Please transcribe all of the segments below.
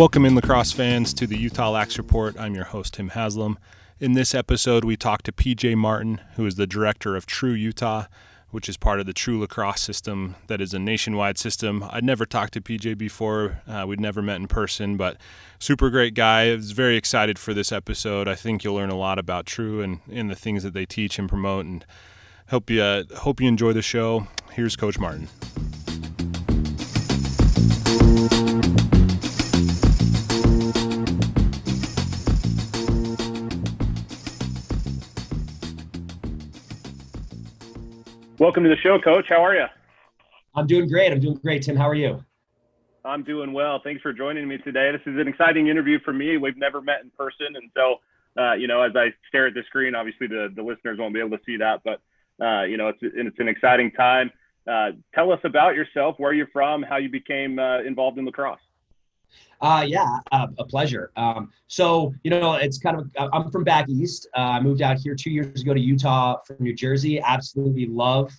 Welcome in lacrosse fans to the Utah Lax Report. I'm your host, Tim Haslam. In this episode, we talk to PJ Martin, who is the director of True Utah, which is part of the True Lacrosse system that is a nationwide system. I'd never talked to PJ before. We'd never met in person, but super great guy. I was very excited for this episode. I think you'll learn a lot about True and the things that they teach and promote, and hope you enjoy the show. Here's Coach Martin. Welcome to the show, Coach. How are you? I'm doing great. Tim, how are you? I'm doing well. Thanks for joining me today. This is an exciting interview for me. We've never met in person. And so, as I stare at the screen, obviously the listeners won't be able to see that, but, it's an exciting time. Tell us about yourself, where you're from, how you became involved in lacrosse. A pleasure. It's kind of, I'm from back east. I moved out here 2 years ago to Utah from New Jersey. Absolutely love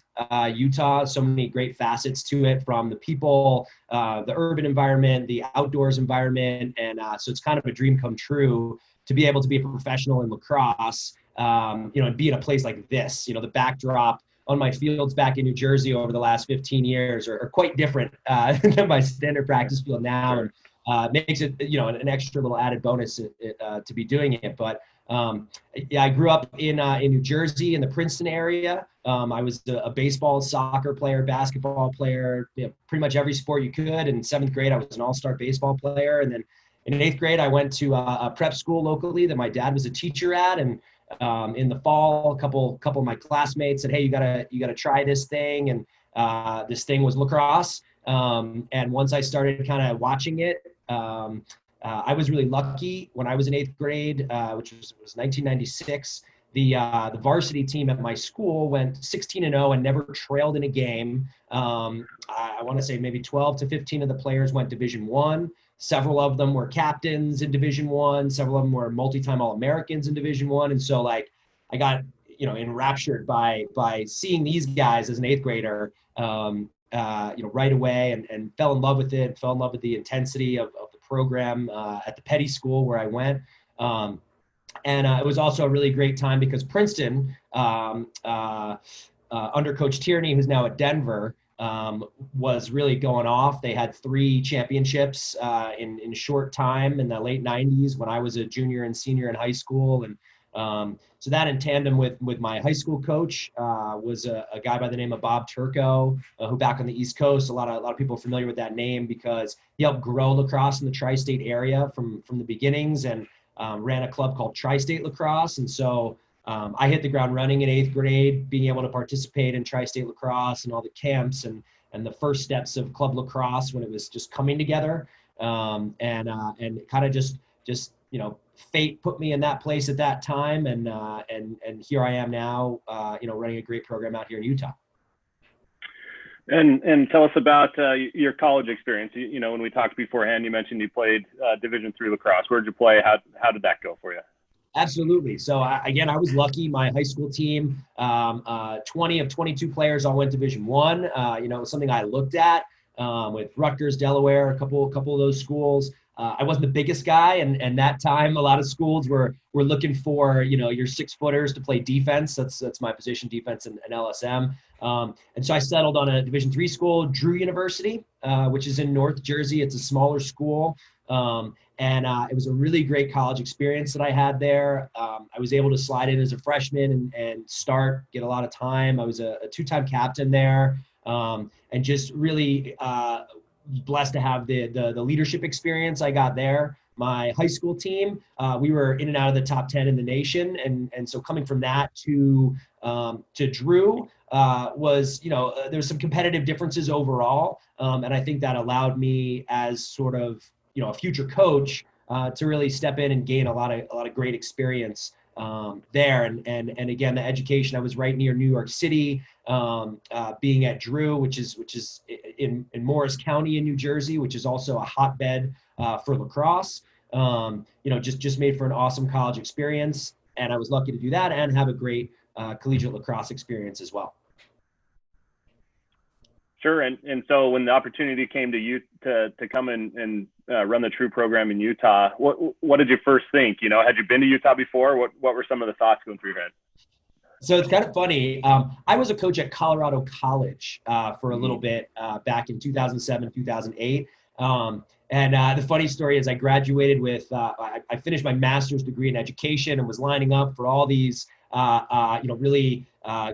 Utah. So many great facets to it, from the people, the urban environment, the outdoors environment. And so it's kind of a dream come true to be able to be a professional in lacrosse, and be in a place like this. The backdrop on my fields back in New Jersey over the last 15 years are quite different than my standard practice field now. Sure. Makes it, an extra little added bonus to be doing it. But I grew up in New Jersey in the Princeton area. I was a baseball, soccer player, basketball player, pretty much every sport you could. In 7th grade, I was an all-star baseball player. And then in 8th grade, I went to a prep school locally that my dad was a teacher at. And in the fall, a couple of my classmates said, "Hey, you gotta try this thing." And this thing was lacrosse. And once I started kind of watching it, I was really lucky when I was in 8th grade, which was 1996. The varsity team at my school went 16-0 and never trailed in a game. I want to say maybe 12 to 15 of the players went Division I. Several of them were captains in Division I. Several of them were multi-time All-Americans in Division I. And so I got, enraptured by seeing these guys as an 8th grader, right away, and fell in love with it, fell in love with the intensity of the program at the Petty School where I went. It was also a really great time because Princeton, under Coach Tierney, who's now at Denver, was really going off. They had 3 championships in short time in the late 90s when I was a junior and senior in high school. And so that, in tandem with my high school coach, was a guy by the name of Bob Turco, who back on the East Coast, a lot of people are familiar with that name because he helped grow lacrosse in the tri-state area from the beginnings, and ran a club called Tri-State Lacrosse. And so I hit the ground running in 8th grade, being able to participate in Tri-State Lacrosse and all the camps and the first steps of club lacrosse when it was just coming together. And kind of just fate put me in that place at that time, and here I am now, running a great program out here in Utah. And tell us about your college experience. When we talked beforehand, you mentioned you played Division III lacrosse. Where'd you play? How did that go for you? Absolutely. So I was lucky. My high school team, 20 of 22 players all went Division I. It was something I looked at with Rutgers, Delaware, a couple of those schools. I wasn't the biggest guy, and that time a lot of schools were looking for your 6-footers to play defense. That's my position, defense and LSM. And so I settled on a Division III school, Drew University, which is in North Jersey. It's a smaller school, and it was a really great college experience that I had there. I was able to slide in as a freshman and get a lot of time. I was a 2-time captain there, and just really blessed to have the leadership experience I got there. My high school team, we were in and out of the top 10 in the nation, and so coming from that to Drew was, there's some competitive differences overall, and I think that allowed me as sort of a future coach to really step in and gain a lot of great experience there. And again, the education, I was right near New York City, being at Drew, which is in Morris County in New Jersey, which is also a hotbed for lacrosse. Just made for an awesome college experience. And I was lucky to do that and have a great collegiate lacrosse experience as well. Sure. And so when the opportunity came to you to come and run the True program in Utah. What did you first think? You know, had you been to Utah before? What were some of the thoughts going through your head? So it's kind of funny. I was a coach at Colorado College for a little bit back in 2007, 2008. The funny story is I graduated with, I finished my master's degree in education and was lining up for all these, really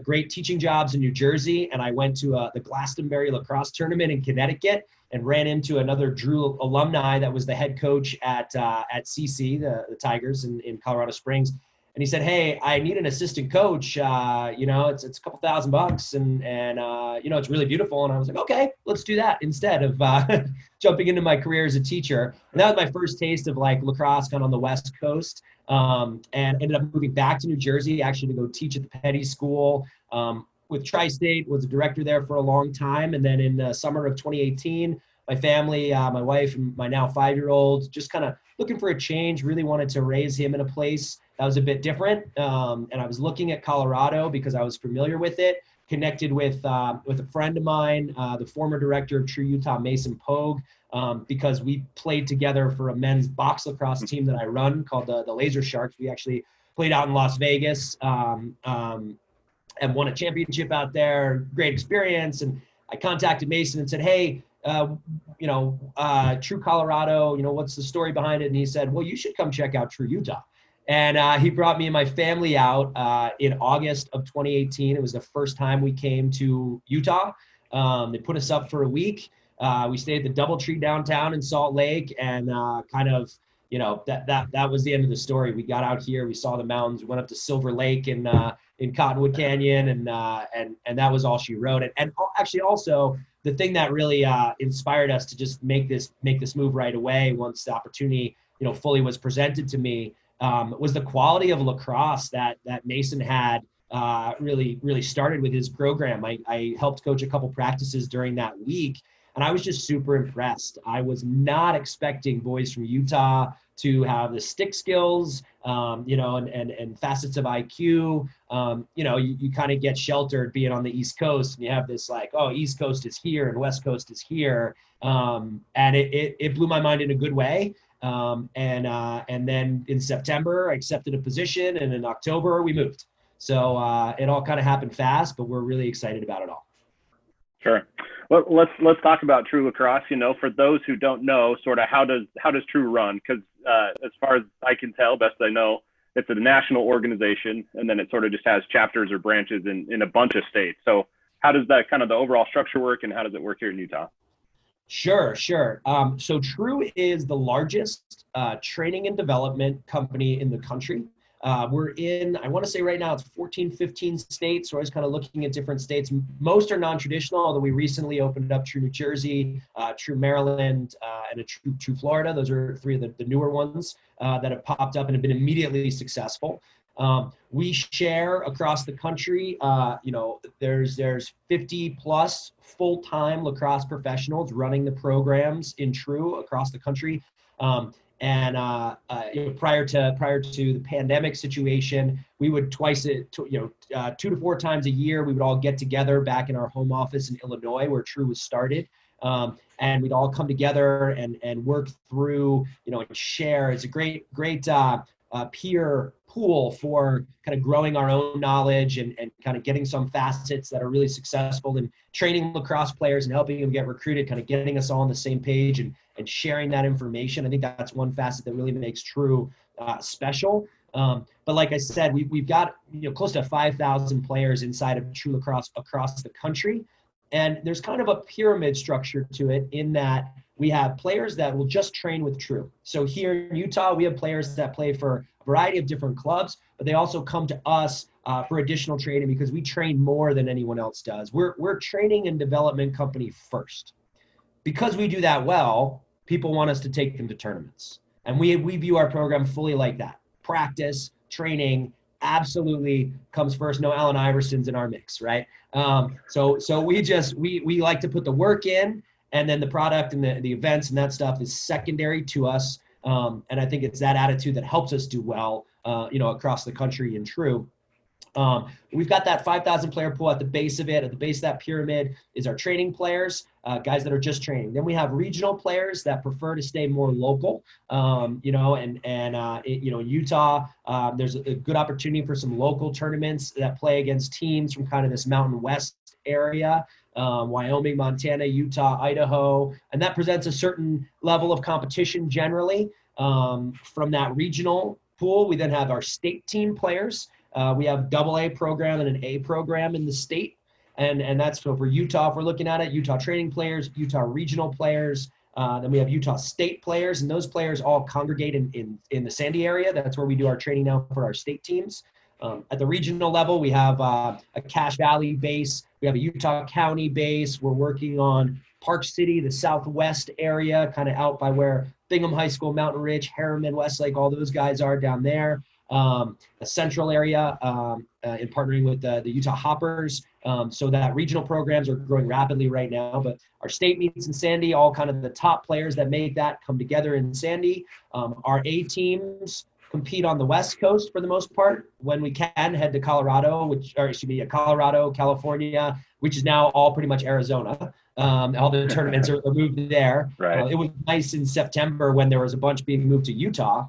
great teaching jobs in New Jersey. And I went to the Glastonbury lacrosse tournament in Connecticut and ran into another Drew alumni that was the head coach at CC, the Tigers in Colorado Springs. And he said, "Hey, I need an assistant coach. It's a couple $1,000 and it's really beautiful." And I was like, "Okay, let's do that instead of jumping into my career as a teacher." And that was my first taste of like lacrosse kind of on the West Coast. And ended up moving back to New Jersey actually to go teach at the Petty School with Tri-State. Was a director there for a long time. And then in the summer of 2018, my family, my wife and my now 5-year-old, just kind of looking for a change, really wanted to raise him in a place that was a bit different. And I was looking at Colorado because I was familiar with it, connected with a friend of mine, the former director of True Utah, Mason Pogue, because we played together for a men's box lacrosse team that I run called the Laser Sharks. We actually played out in Las Vegas and won a championship out there. Great experience. And I contacted Mason and said, "Hey, True Colorado, what's the story behind it?" And he said, "Well, you should come check out True Utah." And he brought me and my family out in August of 2018. It was the first time we came to Utah. They put us up for a week. We stayed at the DoubleTree downtown in Salt Lake, and that was the end of the story. We got out here, we saw the mountains, went up to Silver Lake in Cottonwood Canyon, and that was all she wrote. And actually, also the thing that really inspired us to just make this move right away once the opportunity fully was presented to me. Was the quality of lacrosse that Mason had really started with his program. I helped coach a couple practices during that week, and I was just super impressed. I was not expecting boys from Utah to have the stick skills, and facets of IQ. You kind of get sheltered being on the East Coast, and you have this like, oh, East Coast is here and West Coast is here. And it blew my mind in a good way. And then in September, I accepted a position, and in October we moved. So it all kind of happened fast, but we're really excited about it all. Sure. Well, let's talk about True Lacrosse. For those who don't know, sort of how does True run? Because as far as I can tell, best I know, it's a national organization, and then it sort of just has chapters or branches in a bunch of states. So how does that kind of the overall structure work, and how does it work here in Utah? Sure. So True is the largest training and development company in the country. We're in, I want to say right now it's 14, 15 states. So I was kind of looking at different states. Most are non-traditional, although we recently opened up True New Jersey, True Maryland, and a True Florida. Those are three of the newer ones that have popped up and have been immediately successful. We share across the country, there's 50 plus full-time lacrosse professionals running the programs in True across the country. Prior to the pandemic situation, we would 2 to 4 times a year, we would all get together back in our home office in Illinois where True was started. And we'd all come together and work through, and share. It's a great peer pool for kind of growing our own knowledge and kind of getting some facets that are really successful in training lacrosse players and helping them get recruited, kind of getting us all on the same page and sharing that information. I think that's one facet that really makes True special. But like I said, we've got close to 5,000 players inside of True Lacrosse across the country. And there's kind of a pyramid structure to it in that we have players that will just train with True. So here in Utah, we have players that play for a variety of different clubs, but they also come to us for additional training because we train more than anyone else does. We're training and development company first. Because we do that well, people want us to take them to tournaments. And we view our program fully like that. Practice, training, absolutely comes first. No Allen Iversons in our mix, right? So we like to put the work in, and then the product and the events and that stuff is secondary to us. And I think it's that attitude that helps us do well, across the country in True. We've got that 5,000 player pool at the base of it. At the base of that pyramid is our training players, guys that are just training. Then we have regional players that prefer to stay more local. Utah, there's a good opportunity for some local tournaments that play against teams from kind of this Mountain West area. Wyoming, Montana, Utah, Idaho, and that presents a certain level of competition generally. From that regional pool, we then have our state team players. We have AA program and an A program in the state. And that's for Utah, if we're looking at it, Utah training players, Utah regional players. Then we have Utah state players, and those players all congregate in the Sandy area. That's where we do our training now for our state teams. At the regional level, we have a Cache Valley base. We have a Utah County base. We're working on Park City, the southwest area, kind of out by where Bingham High School, Mountain Ridge, Harriman, Westlake, all those guys are down there. The central area in partnering with the Utah Hoppers. So that regional programs are growing rapidly right now, but our state meets in Sandy, all kind of the top players that make that come together in Sandy. Our A teams compete on the West Coast for the most part. When we can, head to Colorado, Colorado, California, which is now all pretty much Arizona. All the tournaments are moved there. Right. It was nice in September when there was a bunch being moved to Utah.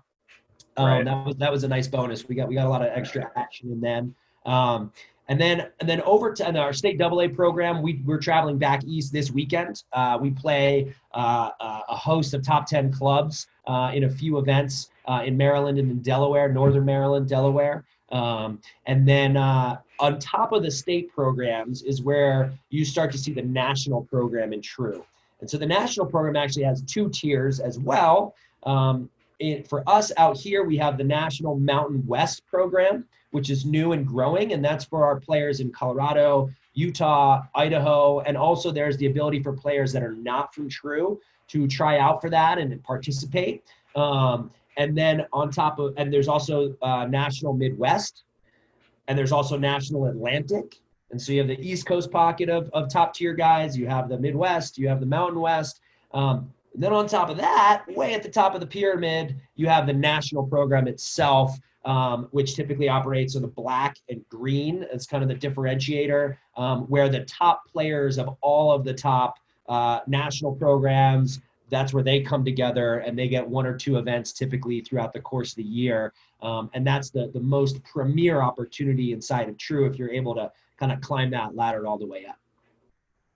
Right. That was a nice bonus. We got a lot of extra action in them. And then over to our state AA program, we're traveling back east this weekend. We play a host of top 10 clubs in a few events in Maryland and in Delaware, Northern Maryland, Delaware. And then on top of the state programs is where you start to see the national program in True. And so the national program actually has 2 tiers as well. For us out here, we have the National Mountain West program, which is new and growing, and that's for our players in Colorado, Utah, Idaho, and also there's the ability for players that are not from True to try out for that and participate. And then and there's also National Midwest, and there's also National Atlantic. And so you have the East Coast pocket of top tier guys, you have the Midwest, you have the Mountain West. And then on top of that, way at the top of the pyramid, you have the national program itself, which typically operates on the black and green. It's kind of the differentiator, where the top players of all of the top national programs, that's where they come together and they get 1 or 2 events typically throughout the course of the year. And that's the most premier opportunity inside of True if you're able to kind of climb that ladder all the way up.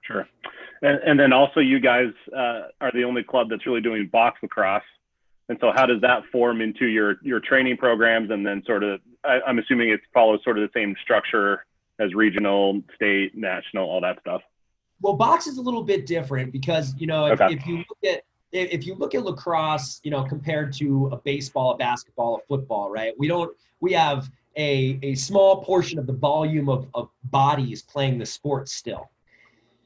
Sure. And then also you guys are the only club that's really doing box lacrosse. And so how does that form into your training programs? And then sort of, I'm assuming it follows sort of the same structure as regional, state, national, all that stuff. Well, box is a little bit different because, Okay. if you look at lacrosse, compared to a baseball, a basketball, a football, right? We have a small portion of the volume of bodies playing the sport still.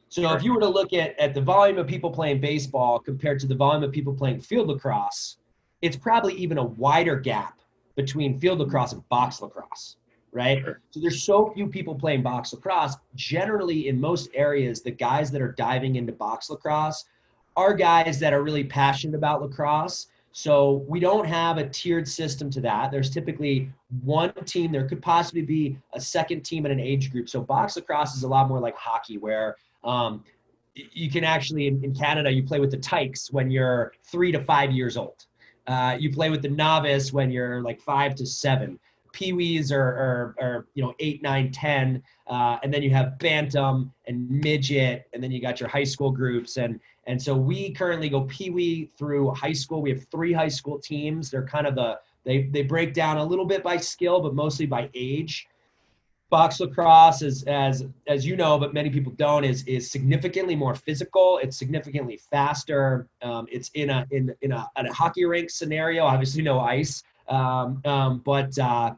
So if you were to look at the volume of people playing baseball compared to the volume of people playing field lacrosse, it's probably even a wider gap between field lacrosse and box lacrosse, right? Sure. So there's so few people playing box lacrosse. Generally, in most areas, the guys that are diving into box lacrosse are guys that are really passionate about lacrosse. So we don't have a tiered system to that. There's typically one team. There could possibly be a second team in an age group. So box lacrosse is a lot more like hockey, where you can actually, in Canada, you play with the tykes when you're 3 to 5 years old. You play with the novice when you're like 5 to 7. Pee-wees are 8, 9, 10. And then you have bantam and midget, and then you got your high school groups. And so we currently go pee-wee through high school. We have 3 high school teams. They're kind of they break down a little bit by skill, but mostly by age. Box lacrosse, as you know, but many people don't, is significantly more physical. It's significantly faster. It's in a hockey rink scenario. Obviously, no ice, but a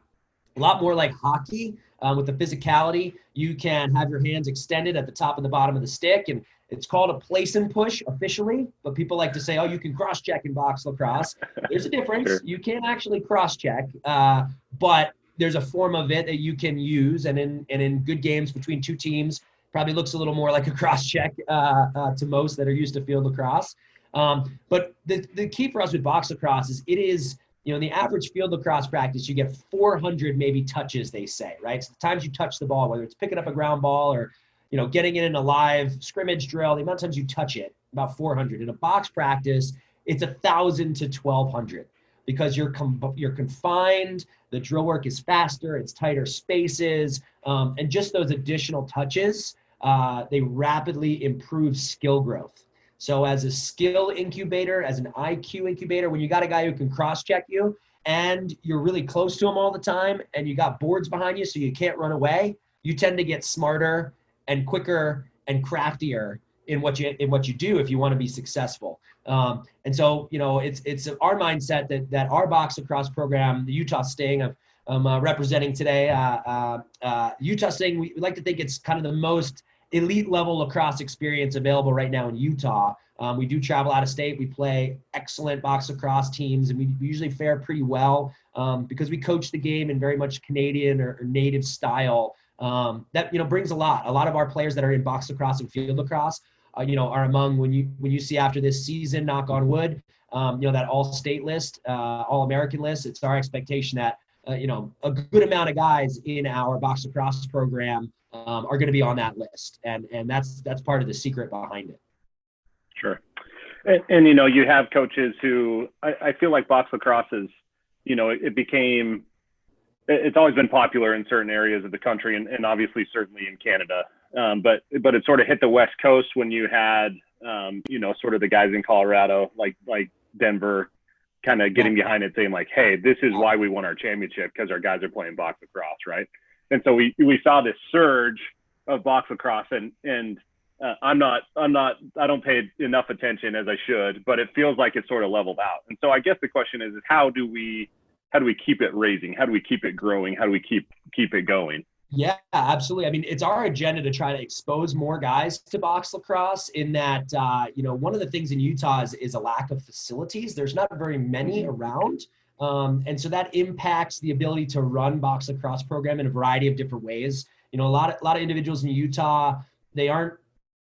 lot more like hockey with the physicality. You can have your hands extended at the top and the bottom of the stick, and it's called a place and push officially. But people like to say, "Oh, you can cross check in box lacrosse." There's a difference. Sure. You can actually cross check, but there's a form of it that you can use, and in good games between 2 teams, probably looks a little more like a cross check to most that are used to field lacrosse. But the key for us with box lacrosse is it is in the average field lacrosse practice, you get 400 maybe touches, they say, right? So the times you touch the ball, whether it's picking up a ground ball or, getting it in a live scrimmage drill, the amount of times you touch it, about 400. In a box practice, it's 1,000 to 1,200 because you're confined. The drill work is faster, it's tighter spaces, and just those additional touches, they rapidly improve skill growth. So as a skill incubator, as an IQ incubator, when you got a guy who can cross-check you and you're really close to him all the time and you got boards behind you so you can't run away, you tend to get smarter and quicker and craftier in what you do if you want to be successful. And so, it's our mindset that our box lacrosse program, the Utah Sting, I'm representing today, Utah Sting, we like to think it's kind of the most elite level lacrosse experience available right now in Utah. We do travel out of state. We play excellent box lacrosse teams, and we usually fare pretty well because we coach the game in very much Canadian or native style. That brings a lot. A lot of our players that are in box lacrosse and field lacrosse, are among when you see after this season, knock on wood, that all-state list, all-American list. It's our expectation that a good amount of guys in our box lacrosse program are going to be on that list, and that's part of the secret behind it. Sure. And you have coaches who I feel like box lacrosse is, it's always been popular in certain areas of the country and obviously certainly in Canada. But it sort of hit the West Coast when you had, sort of the guys in Colorado, like Denver, kind of getting behind it, saying like, hey, this is why we won our championship, because our guys are playing box lacrosse, right? And so we saw this surge of box lacrosse, and I don't pay enough attention as I should, but it feels like it's sort of leveled out. And so I guess the question is how do we keep it raising? How do we keep it growing? How do we keep it going? Yeah, absolutely. I mean, it's our agenda to try to expose more guys to box lacrosse in that, one of the things in Utah is a lack of facilities. There's not very many around. And so that impacts the ability to run box lacrosse program in a variety of different ways. A lot of individuals in Utah, they aren't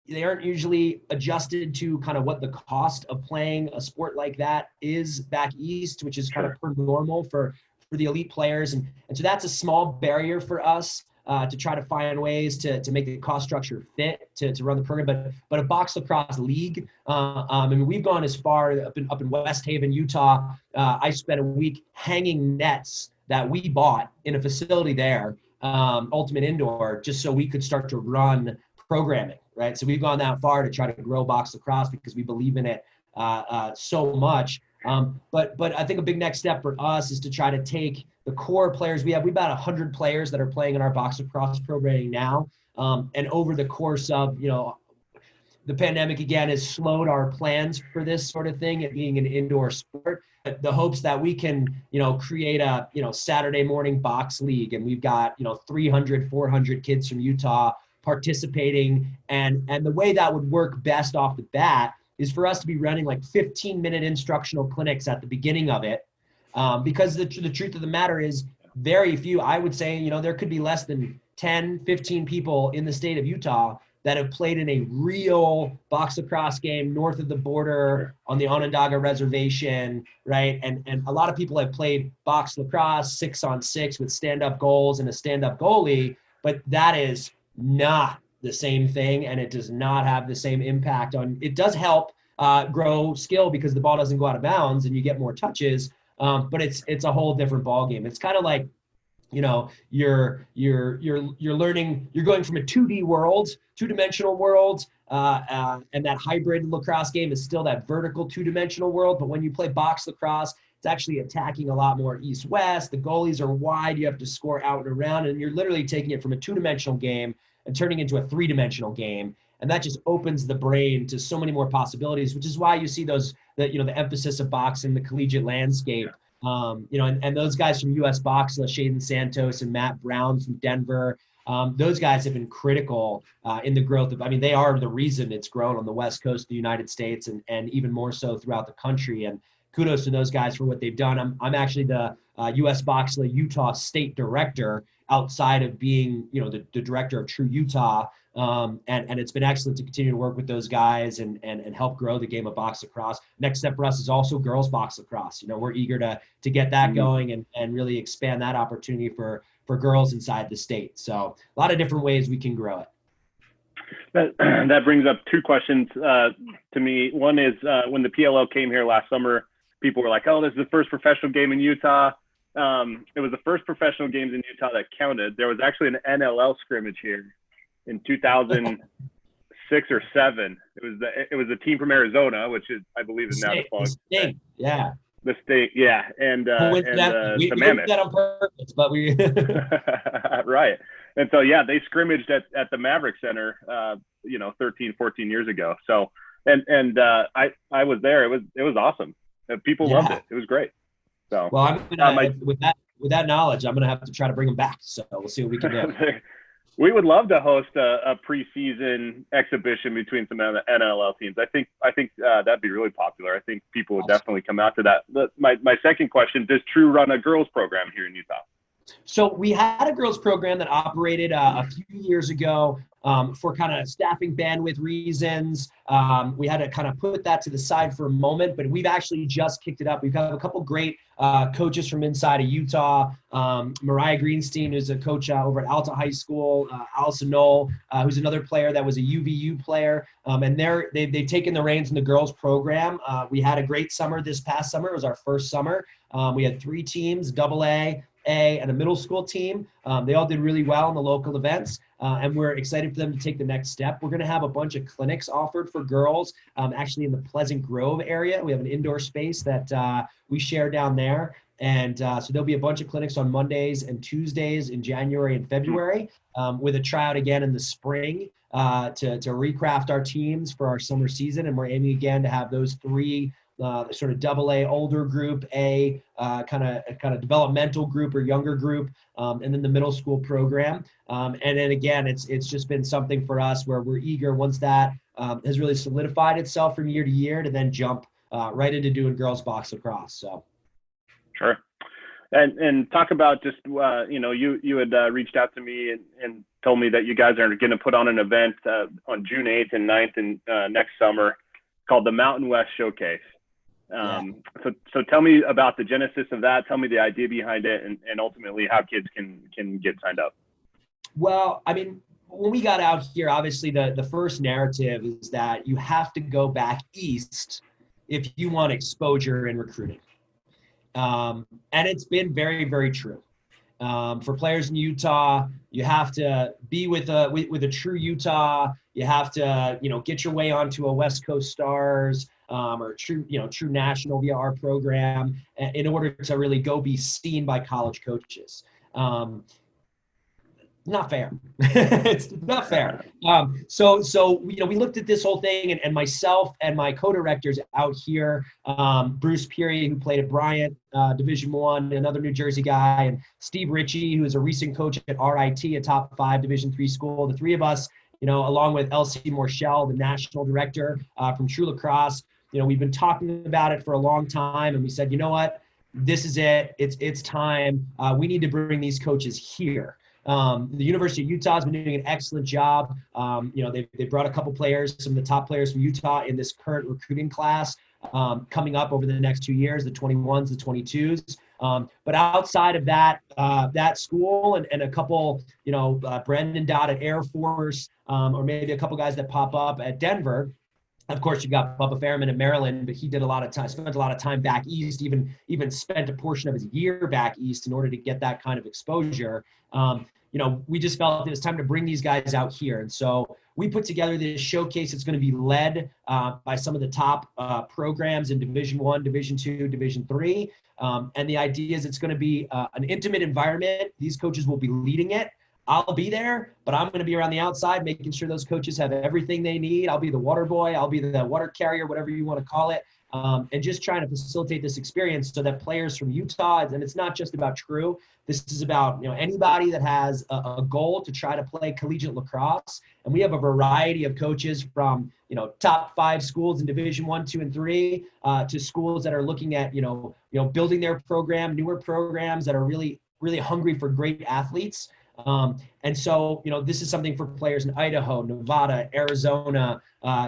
usually adjusted to kind of what the cost of playing a sport like that is back east, which is kind of per normal for the elite players. And so that's a small barrier for us to try to find ways to make the cost structure fit to run the program. But a box lacrosse league, we've gone as far up in West Haven, Utah. I spent a week hanging nets that we bought in a facility there, Ultimate Indoor, just so we could start to run programming, right? So we've gone that far to try to grow box lacrosse because we believe in it so much. But I think a big next step for us is to try to take the core players we have. We've about 100 players that are playing in our box lacrosse programming now. And over the course of, the pandemic again has slowed our plans for this sort of thing, it being an indoor sport. The hopes that we can, create a, Saturday morning box league, and we've got, 300, 400 kids from Utah participating. And the way that would work best off the bat is for us to be running like 15-minute instructional clinics at the beginning of it. Because the truth of the matter is very few, I would say, there could be less than 10, 15 people in the state of Utah that have played in a real box lacrosse game north of the border on the Onondaga Reservation, right? And a lot of people have played box lacrosse 6-on-6 with stand-up goals and a stand-up goalie, but that is not the same thing, and it does not have the same impact on. It does help grow skill because the ball doesn't go out of bounds and you get more touches, but it's a whole different ball game. It's kind of like, you're learning. You're going from a 2D world, two-dimensional world, and that hybrid lacrosse game is still that vertical two-dimensional world. But when you play box lacrosse, it's actually attacking a lot more east-west. The goalies are wide. You have to score out and around, and you're literally taking it from a two-dimensional game and turning into a three-dimensional game. And that just opens the brain to so many more possibilities, which is why you see the emphasis of box in the collegiate landscape. And those guys from US Boxla, Shaden Santos and Matt Brown from Denver, those guys have been critical in the growth of, they are the reason it's grown on the West Coast of the United States and even more so throughout the country. And kudos to those guys for what they've done. I'm actually the US Boxla Utah State Director outside of being, the director of True Utah. And it's been excellent to continue to work with those guys and help grow the game of box lacrosse. Next step for us is also girls box lacrosse. We're eager to get that going and really expand that opportunity for girls inside the state. So a lot of different ways we can grow it. That brings up two questions to me. One is when the PLL came here last summer, people were like, "Oh, this is the first professional game in Utah." It was the first professional games in Utah that counted. There was actually an NLL scrimmage here in 2006 or 7. It was a team from Arizona, which is, I believe, is now defunct. Yeah. The state, yeah, and we did that on purpose, but we right. And so, yeah, they scrimmaged at the Maverick Center, 13, 14 years ago. So, and I was there. It was awesome. People loved it. It was great. So, well, I'm gonna with that knowledge, I'm gonna have to try to bring them back. So we'll see what we can do. We would love to host a preseason exhibition between some NLL teams. I think that'd be really popular. I think people would definitely come out to that. My second question: does True run a girls program here in Utah? So we had a girls program that operated a few years ago for kind of staffing bandwidth reasons. We had to kind of put that to the side for a moment, but we've actually just kicked it up. We've got a couple great coaches from inside of Utah. Mariah Greenstein, who's a coach over at Alta High School. Allison Knoll, who's another player that was a UVU player. And they've taken the reins in the girls program. We had a great summer this past summer. It was our first summer. We had 3 teams, AA, A, and a middle school team. They all did really well in the local events, and we're excited for them to take the next step. We're going to have a bunch of clinics offered for girls, actually in the Pleasant Grove area. We have an indoor space that we share down there. And so there'll be a bunch of clinics on Mondays and Tuesdays in January and February, with a tryout again in the spring to recraft our teams for our summer season. And we're aiming again to have those 3 sort of AA older group, A kind of developmental group or younger group, and then the middle school program. And then again, it's just been something for us where we're eager once that has really solidified itself from year to year to then jump right into doing girls box lacrosse. So. Sure. And talk about just, you had reached out to me and told me that you guys are going to put on an event on June 8th and 9th and next summer called the Mountain West Showcase. So tell me about the genesis of that. Tell me the idea behind it, and ultimately how kids can get signed up. Well, I mean, when we got out here, obviously the first narrative is that you have to go back east if you want exposure in recruiting. And it's been very, very true. For players in Utah, you have to be with a true Utah. You have to, get your way onto a West Coast Stars or true national via our program in order to really go be seen by college coaches. Not fair. It's not fair. So we looked at this whole thing, and myself and my co-directors out here, Bruce Peary, who played at Bryant, Division I, another New Jersey guy, and Steve Ritchie, who is a recent coach at RIT, a top 5 Division III school. The 3 of us, along with Elsie Morshell, the national director from True Lacrosse, we've been talking about it for a long time, and we said, you know what, this is it. It's time. We need to bring these coaches here. The University of Utah has been doing an excellent job. They brought a couple players, some of the top players from Utah in this current recruiting class coming up over the next 2 years, the 21s, the 22s. But outside of that, that school and a couple, Brendan Dodd at Air Force, or maybe a couple guys that pop up at Denver. Of course, you've got Bubba Fairman in Maryland, but he did spent a lot of time back east, even spent a portion of his year back east in order to get that kind of exposure. We just felt it was time to bring these guys out here. And so we put together this showcase. It's going to be led by some of the top programs in Division I, Division II, Division III. And the idea is it's going to be an intimate environment. These coaches will be leading it. I'll be there, but I'm going to be around the outside, making sure those coaches have everything they need. I'll be the water boy. I'll be the water carrier, whatever you want to call it. And just trying to facilitate this experience so that players from Utah, and it's not just about True, this is about anybody that has a goal to try to play collegiate lacrosse. And we have a variety of coaches from top 5 schools in Division I, II, and III to schools that are looking at building their program, newer programs that are really, really hungry for great athletes. And so, this is something for players in Idaho, Nevada, Arizona,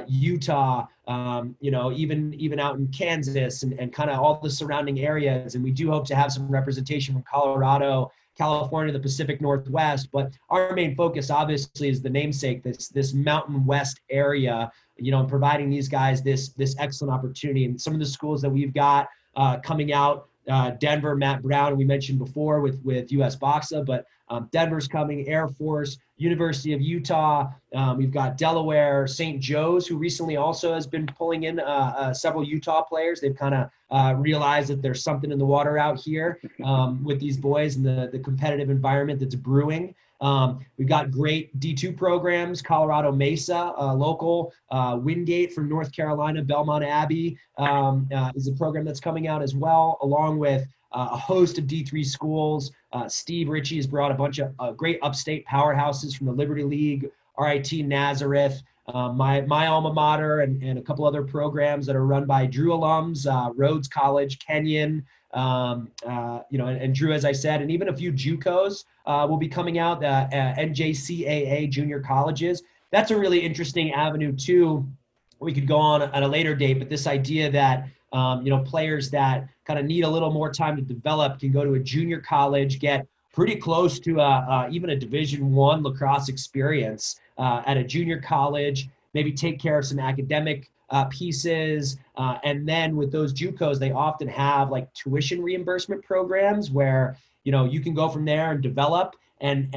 Utah, even out in Kansas and kind of all the surrounding areas. And we do hope to have some representation from Colorado, California, the Pacific Northwest. But our main focus, obviously, is the namesake, this Mountain West area, and providing these guys this excellent opportunity. And some of the schools that we've got coming out, Denver, Matt Brown, we mentioned before with US Boxa, but Denver's coming, Air Force, University of Utah. We've got Delaware, St. Joe's, who recently also has been pulling in several Utah players. They've kind of realized that there's something in the water out here with these boys and the competitive environment that's brewing. We've got great D2 programs, Colorado Mesa, local, Wingate from North Carolina, Belmont Abbey is a program that's coming out as well, along with a host of D3 schools. Steve Ritchie has brought a bunch of great upstate powerhouses from the Liberty League, RIT Nazareth, my alma mater, and a couple other programs that are run by Drew alums, Rhodes College, Kenyon, and Drew, as I said, and even a few JUCOs will be coming out, NJCAA junior colleges. That's a really interesting avenue too. We could go on at a later date, but this idea that players that kind of need a little more time to develop can go to a junior college, get pretty close to even a Division I lacrosse experience at a junior college, maybe take care of some academic pieces. And then with those JUCOs, they often have like tuition reimbursement programs where, you can go from there and develop. And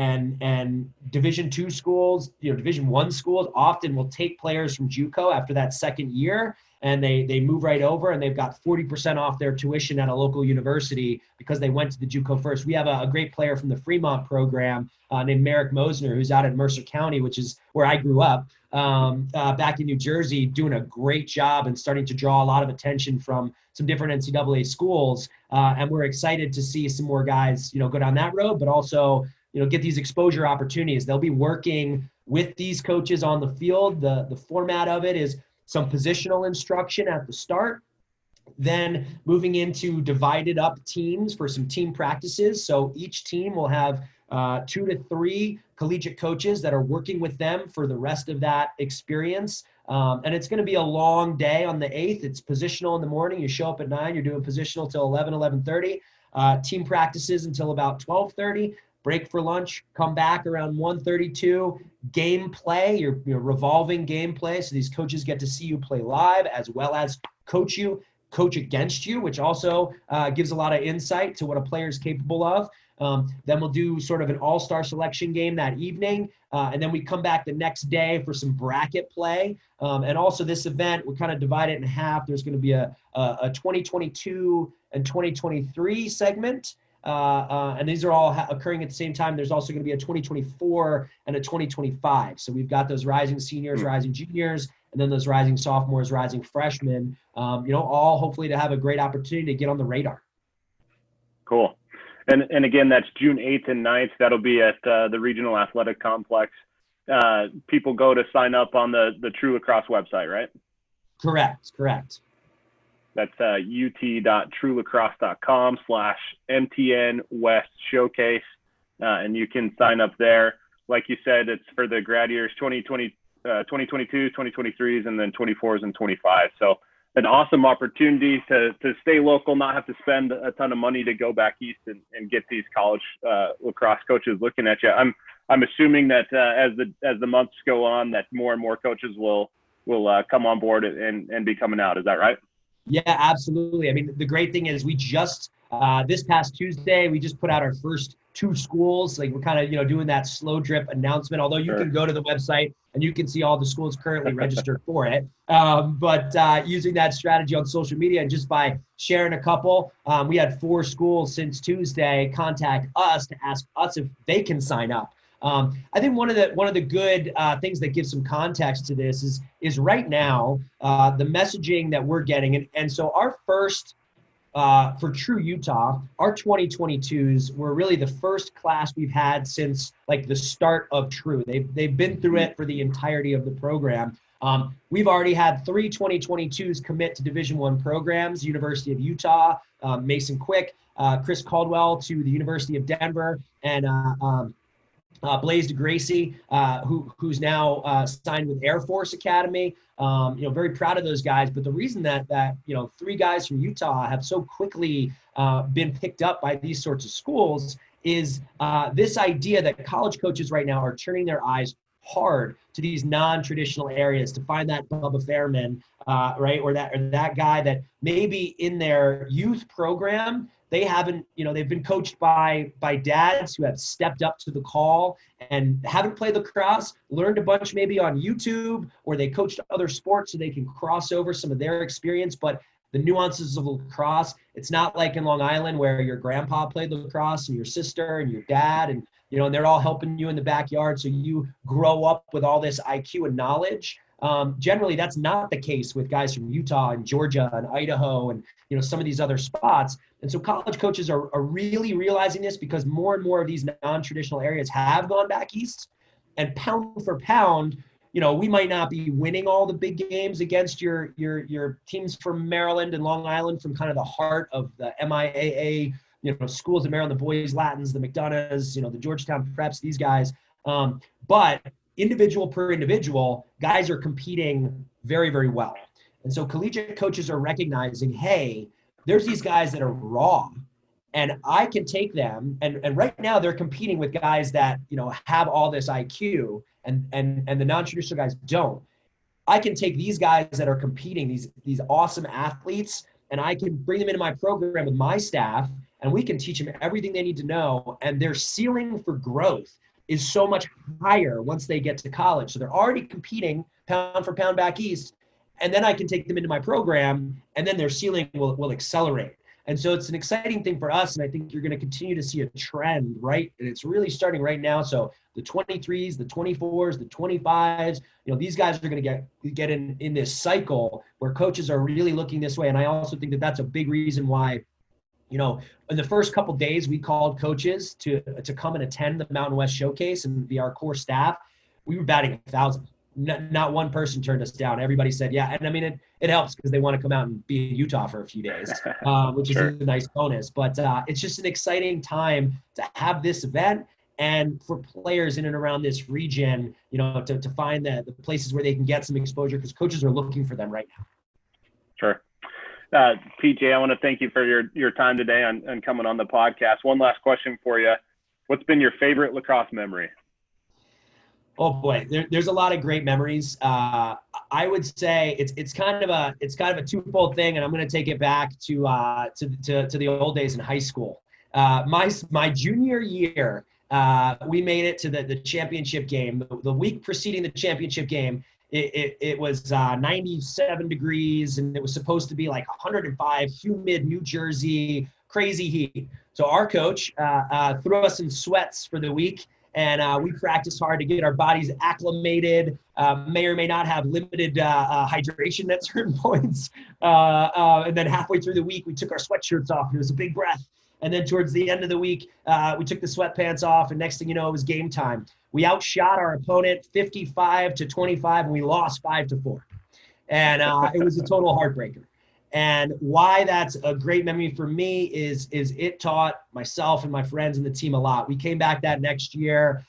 Division II schools, Division I schools often will take players from JUCO after that second year, and they move right over, and they've got 40% off their tuition at a local university because they went to the JUCO first. We have a great player from the Fremont program named Merrick Mosner, who's out in Mercer County, which is where I grew up, back in New Jersey, doing a great job and starting to draw a lot of attention from some different NCAA schools. And we're excited to see some more guys, go down that road, but also, get these exposure opportunities. They'll be working with these coaches on the field. The format of it is some positional instruction at the start, then moving into divided up teams for some team practices. So each team will have 2 to 3 collegiate coaches that are working with them for the rest of that experience. And it's going to be a long day on the 8th. It's positional in the morning. You show up at 9, you're doing positional till 11:30. Team practices until about 12:30. Break for lunch, come back around 1:32. Game play, your revolving game play. So these coaches get to see you play live as well as coach against you, which also gives a lot of insight to what a player is capable of. Then we'll do sort of an all-star selection game that evening. And then we come back the next day for some bracket play. And also this event, we kind of divide it in half. There's going to be a 2022 and 2023 segment. And these are all occurring at the same time. There's also going to be a 2024 and a 2025. So we've got those rising seniors, rising juniors, and then those rising sophomores, rising freshmen, all hopefully to have a great opportunity to get on the radar. Cool. And again, that's June 8th and 9th. That'll be at the Regional Athletic Complex. People go to sign up on the True Lacrosse website, right? Correct. That's ut.truelacrosse.com/MTN West Showcase. And you can sign up there. Like you said, it's for the grad years 2022, 2023s, and then 24s and 25s. So an awesome opportunity to stay local, not have to spend a ton of money to go back east and get these college lacrosse coaches looking at you. I'm assuming that as the months go on, that more and more coaches will come on board and be coming out. Is that right? Yeah, absolutely. I mean, the great thing is we just, this past Tuesday, we just put out our first 2 schools. Like we're kind of, doing that slow drip announcement, although you can go to the website and you can see all the schools currently registered for it. But using that strategy on social media and just by sharing a couple, we had 4 schools since Tuesday contact us to ask us if they can sign up. I think one of the good things that gives some context to this is right now the messaging that we're getting, and so our first for True Utah, our 2022s were really the first class we've had since like the start of True. They've been through it for the entirety of the program. We've already had 3 2022s commit to Division I programs: University of Utah, Mason Quick, Chris Caldwell to the University of Denver, and Blaze DeGracie, who's now signed with Air Force Academy. Very proud of those guys. But the reason that 3 guys from Utah have so quickly been picked up by these sorts of schools is this idea that college coaches right now are turning their eyes hard to these non-traditional areas to find that Bubba Fairman, right, or that guy that maybe in their youth program they haven't, they've been coached by dads who have stepped up to the call and haven't played lacrosse, learned a bunch maybe on YouTube, or they coached other sports so they can cross over some of their experience. But the nuances of lacrosse, it's not like in Long Island where your grandpa played lacrosse and your sister and your dad and they're all helping you in the backyard. So you grow up with all this IQ and knowledge. Generally, that's not the case with guys from Utah and Georgia and Idaho and some of these other spots. And so college coaches are really realizing this because more and more of these non-traditional areas have gone back east. And pound for pound, we might not be winning all the big games against your teams from Maryland and Long Island, from kind of the heart of the MIAA, schools of Maryland, the Boys Latins, the McDonoughs, the Georgetown Preps, these guys. But individual per individual, guys are competing very, very well. And so collegiate coaches are recognizing, hey, there's these guys that are raw and I can take them. And right now they're competing with guys that, have all this IQ and the non-traditional guys don't. I can take these guys that are competing, these awesome athletes, and I can bring them into my program with my staff and we can teach them everything they need to know. And their ceiling for growth is so much higher once they get to college. So they're already competing pound for pound back east. And then I can take them into my program and then their ceiling will accelerate. And so it's an exciting thing for us. And I think you're going to continue to see a trend, right? And it's really starting right now. So the 23s, the 24s, the 25s, these guys are going to get in this cycle where coaches are really looking this way. And I also think that that's a big reason why, in the first couple of days, we called coaches to come and attend the Mountain West Showcase and be our core staff. We were batting 1,000. Not one person turned us down. Everybody said, yeah. And I mean, it helps because they want to come out and be in Utah for a few days, which is a nice bonus. But it's just an exciting time to have this event and for players in and around this region, to find the places where they can get some exposure because coaches are looking for them right now. Sure. PJ, I want to thank you for your time today on coming on the podcast. One last question for you. What's been your favorite lacrosse memory? Oh boy, there's a lot of great memories. I would say it's kind of a twofold thing, and I'm going to take it back to the old days in high school. My junior year, we made it to the championship game. The week preceding the championship game, it was 97 degrees, and it was supposed to be like 105, humid New Jersey, crazy heat. So our coach threw us in sweats for the week. And we practiced hard to get our bodies acclimated, may or may not have limited hydration at certain points. And then halfway through the week, we took our sweatshirts off, and it was a big breath. And then towards the end of the week, we took the sweatpants off, and next thing you know, it was game time. We outshot our opponent 55-25, and we lost 5-4. And it was a total heartbreaker. And why that's a great memory for me is it taught myself and my friends and the team a lot. We came back that next year.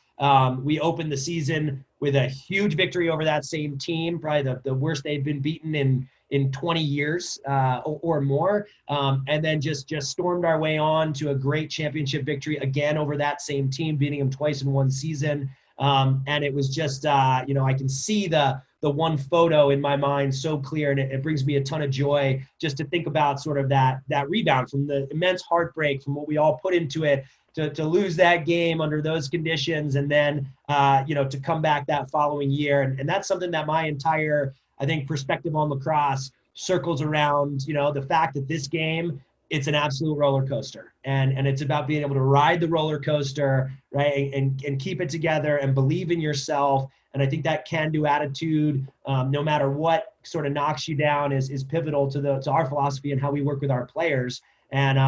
We opened the season with a huge victory over that same team, probably the worst they've been beaten in 20 years or more. And then just stormed our way on to a great championship victory again over that same team, beating them twice in one season. And it was just, I can see the one photo in my mind so clear, and it brings me a ton of joy just to think about sort of that rebound from the immense heartbreak from what we all put into it to lose that game under those conditions, and then to come back that following year. And that's something that my entire, I think, perspective on lacrosse circles around, the fact that this game, it's an absolute roller coaster, and it's about being able to ride the roller coaster, right, and keep it together and believe in yourself. And I think that can-do attitude, no matter what sort of knocks you down, is pivotal to our philosophy and how we work with our players. And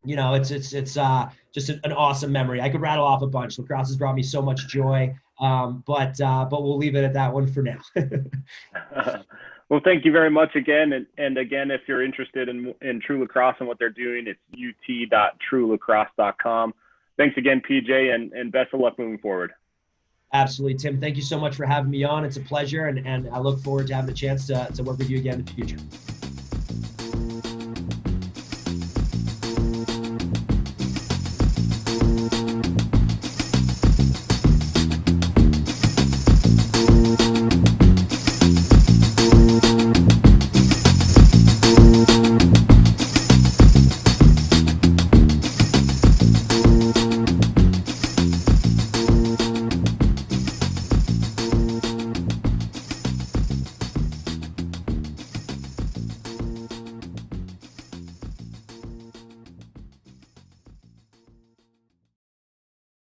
it's just an awesome memory. I could rattle off a bunch. Lacrosse has brought me so much joy, but we'll leave it at that one for now. Well, thank you very much again. And again, if you're interested in True Lacrosse and what they're doing, it's ut.truelacrosse.com. Thanks again, PJ, and best of luck moving forward. Absolutely, Tim. Thank you so much for having me on. It's a pleasure, and I look forward to having a chance to work with you again in the future.